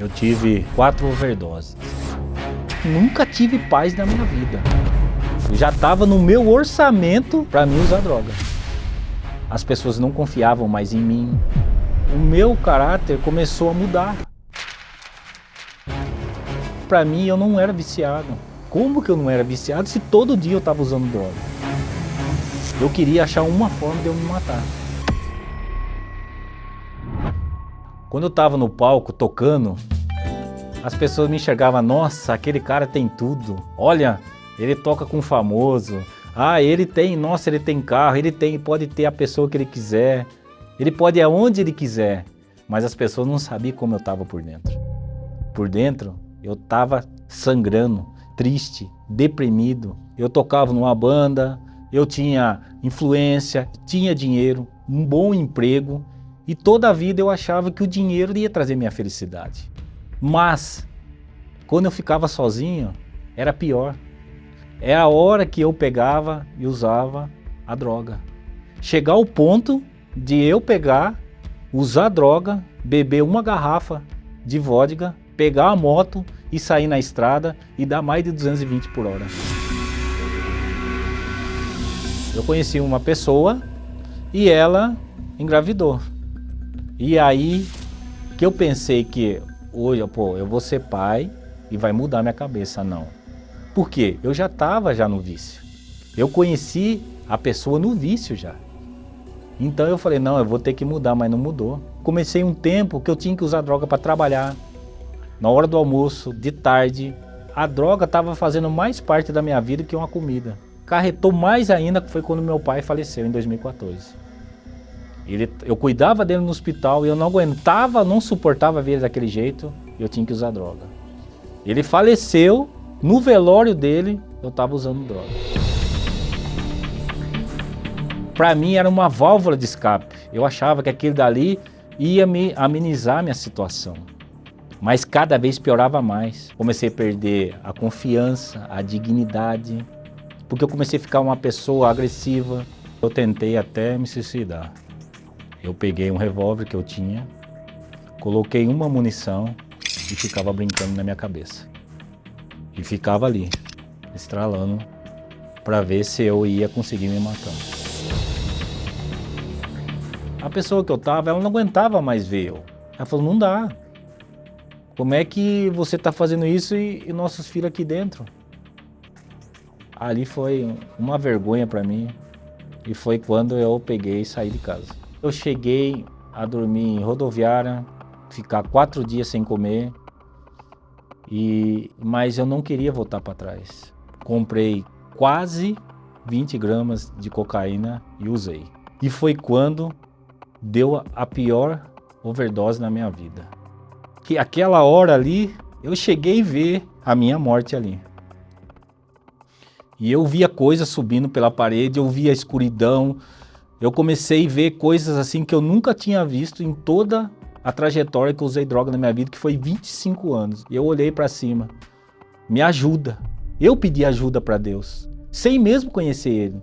Eu tive 4 overdoses. Nunca tive paz na minha vida. Eu já estava no meu orçamento para mim usar droga. As pessoas não confiavam mais em mim. O meu caráter começou a mudar. Para mim, eu não era viciado. Como que eu não era viciado se todo dia eu estava usando droga? Eu queria achar uma forma de eu me matar. Quando eu estava no palco tocando, as pessoas me enxergavam, nossa, aquele cara tem tudo. Olha, ele toca com famoso. Ah, ele tem, nossa, ele tem carro, pode ter a pessoa que ele quiser. Ele pode ir aonde ele quiser. Mas as pessoas não sabiam como eu estava por dentro. Por dentro, eu estava sangrando, triste, deprimido. Eu tocava numa banda, eu tinha influência, tinha dinheiro, um bom emprego. E toda a vida eu achava que o dinheiro ia trazer minha felicidade. Mas, quando eu ficava sozinho, era pior. É a hora que eu pegava e usava a droga. Chegar ao ponto de eu pegar, usar droga, beber uma garrafa de vodka, pegar a moto e sair na estrada e dar mais de 220 por hora. Eu conheci uma pessoa e ela engravidou. E aí que eu pensei que hoje, eu vou ser pai e vai mudar minha cabeça. Não. Por quê? Eu já estava no vício. Eu conheci a pessoa no vício já. Então eu falei, não, eu vou ter que mudar, mas não mudou. Comecei um tempo que eu tinha que usar droga para trabalhar. Na hora do almoço, de tarde, a droga estava fazendo mais parte da minha vida que uma comida. Carretou mais ainda, que foi quando meu pai faleceu em 2014. Eu cuidava dele no hospital e eu não aguentava, não suportava ver ele daquele jeito, eu tinha que usar droga. Ele faleceu, no velório dele, eu estava usando droga. Para mim era uma válvula de escape. Eu achava que aquilo dali ia me amenizar a minha situação. Mas cada vez piorava mais. Comecei a perder a confiança, a dignidade, porque eu comecei a ficar uma pessoa agressiva. Eu tentei até me suicidar. Eu peguei um revólver que eu tinha, coloquei uma munição e ficava brincando na minha cabeça. E ficava ali, estralando, para ver se eu ia conseguir me matar. A pessoa que eu tava, ela não aguentava mais ver eu. Ela falou, não dá. Como é que você tá fazendo isso e nossos filhos aqui dentro? Ali foi uma vergonha para mim e foi quando eu peguei e saí de casa. Eu cheguei a dormir em rodoviária, ficar 4 dias sem comer, mas eu não queria voltar para trás. Comprei quase 20 gramas de cocaína e usei. E foi quando deu a pior overdose na minha vida. Que aquela hora ali, eu cheguei a ver a minha morte ali. E eu via coisas subindo pela parede, eu via a escuridão. Eu comecei a ver coisas assim que eu nunca tinha visto em toda a trajetória que eu usei droga na minha vida, que foi 25 anos. E eu olhei para cima. Me ajuda. Eu pedi ajuda para Deus, sem mesmo conhecer Ele.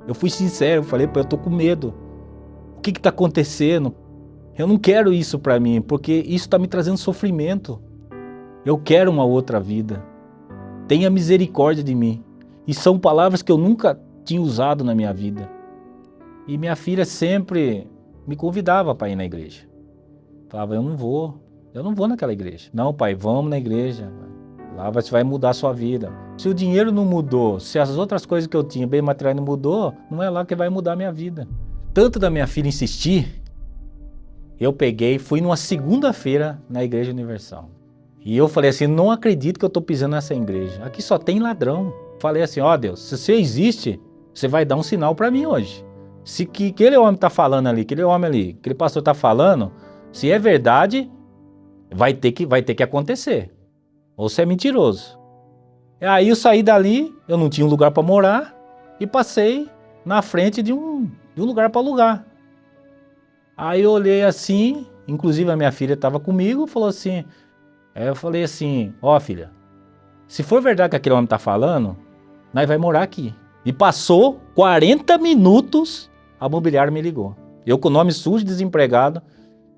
Eu fui sincero, eu falei, pô, eu tô com medo. O que tá acontecendo? Eu não quero isso para mim, porque isso tá me trazendo sofrimento. Eu quero uma outra vida. Tenha misericórdia de mim. E são palavras que eu nunca tinha usado na minha vida. E minha filha sempre me convidava para ir na igreja. Falava, eu não vou naquela igreja. Não, pai, vamos na igreja. Lá você vai mudar a sua vida. Se o dinheiro não mudou, se as outras coisas que eu tinha, bem material, não mudou, não é lá que vai mudar a minha vida. Tanto da minha filha insistir, eu peguei, fui numa segunda-feira na Igreja Universal. E eu falei assim, não acredito que eu estou pisando nessa igreja. Aqui só tem ladrão. Falei assim, ó Deus, se você existe, você vai dar um sinal para mim hoje. Se que aquele homem está falando ali, aquele pastor está falando, se é verdade, vai ter que acontecer. Ou você é mentiroso. E aí eu saí dali, eu não tinha um lugar para morar e passei na frente de um lugar para alugar. Aí eu olhei assim, inclusive a minha filha estava comigo, falou assim, eu falei assim, ó filha, se for verdade que aquele homem está falando, nós vai morar aqui. E passou 40 minutos, a mobiliária me ligou. Eu com o nome sujo, desempregado,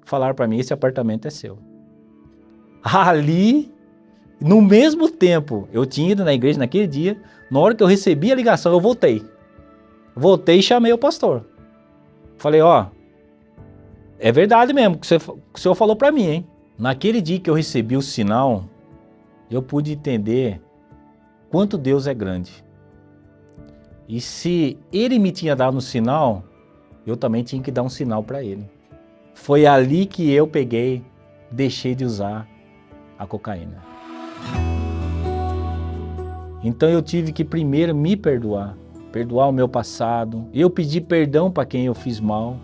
falaram para mim, esse apartamento é seu. Ali, no mesmo tempo, eu tinha ido na igreja naquele dia, na hora que eu recebi a ligação, eu voltei. Voltei e chamei o pastor. Falei, ó, é verdade mesmo que o senhor falou pra mim, hein? Naquele dia que eu recebi o sinal, eu pude entender quanto Deus é grande. E se ele me tinha dado um sinal, eu também tinha que dar um sinal para ele. Foi ali que eu peguei, deixei de usar a cocaína. Então eu tive que primeiro me perdoar o meu passado. Eu pedi perdão para quem eu fiz mal,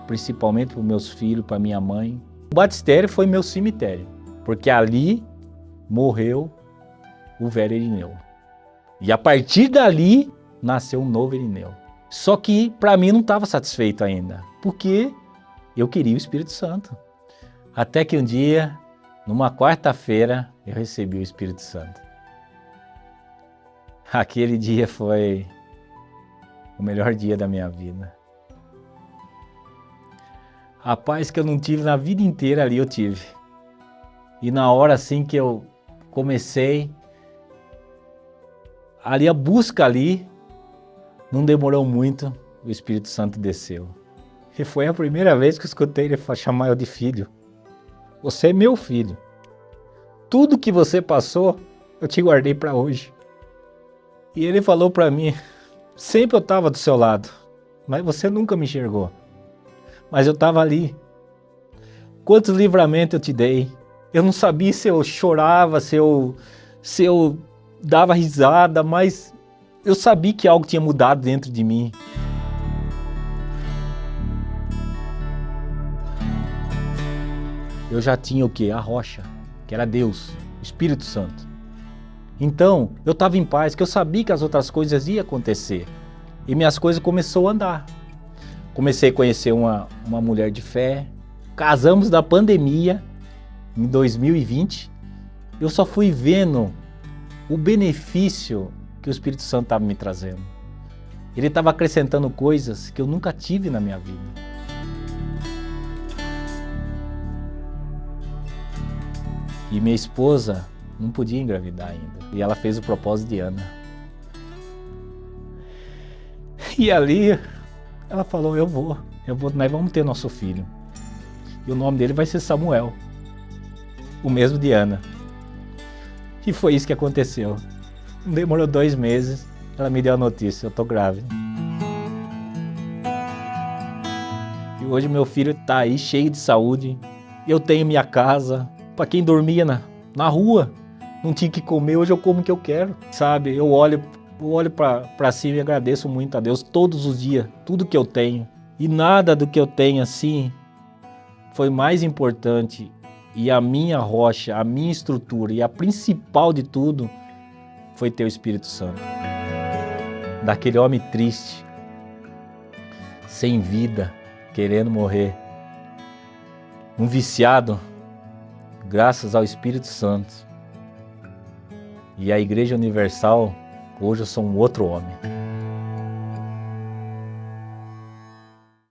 principalmente para meus filhos, para minha mãe. O batistério foi meu cemitério, porque ali morreu o velho Irineu. E a partir dali nasceu um novo Irineu. Só que para mim não estava satisfeito ainda, porque eu queria o Espírito Santo. Até que um dia, numa quarta-feira, eu recebi o Espírito Santo. Aquele dia foi o melhor dia da minha vida. A paz que eu não tive na vida inteira ali eu tive. E na hora assim que eu comecei, ali a busca ali, não demorou muito, o Espírito Santo desceu. E foi a primeira vez que eu escutei ele chamar eu de filho. Você é meu filho. Tudo que você passou, eu te guardei para hoje. E ele falou para mim, sempre eu estava do seu lado, mas você nunca me enxergou. Mas eu estava ali. Quantos livramentos eu te dei. Eu não sabia se eu chorava, se eu dava risada, mas eu sabia que algo tinha mudado dentro de mim. Eu já tinha o quê? A rocha, que era Deus, o Espírito Santo. Então, eu estava em paz, que eu sabia que as outras coisas iam acontecer. E minhas coisas começaram a andar. Comecei a conhecer uma mulher de fé. Casamos da pandemia, em 2020. Eu só fui vendo o benefício que o Espírito Santo estava me trazendo. Ele estava acrescentando coisas que eu nunca tive na minha vida. E minha esposa não podia engravidar ainda. E ela fez o propósito de Ana. E ali, ela falou, nós vamos ter nosso filho. E o nome dele vai ser Samuel. O mesmo de Ana. E foi isso que aconteceu. Demorou 2 meses, ela me deu a notícia, eu tô grávida. E hoje meu filho tá aí cheio de saúde. Eu tenho minha casa. Para quem dormia na rua, não tinha que comer, hoje eu como o que eu quero. Sabe, eu olho para cima e agradeço muito a Deus todos os dias, tudo que eu tenho. E nada do que eu tenho assim foi mais importante. E a minha rocha, a minha estrutura e a principal de tudo foi ter o Espírito Santo. Daquele homem triste, sem vida, querendo morrer. Um viciado, graças ao Espírito Santo. E a Igreja Universal, hoje eu sou um outro homem.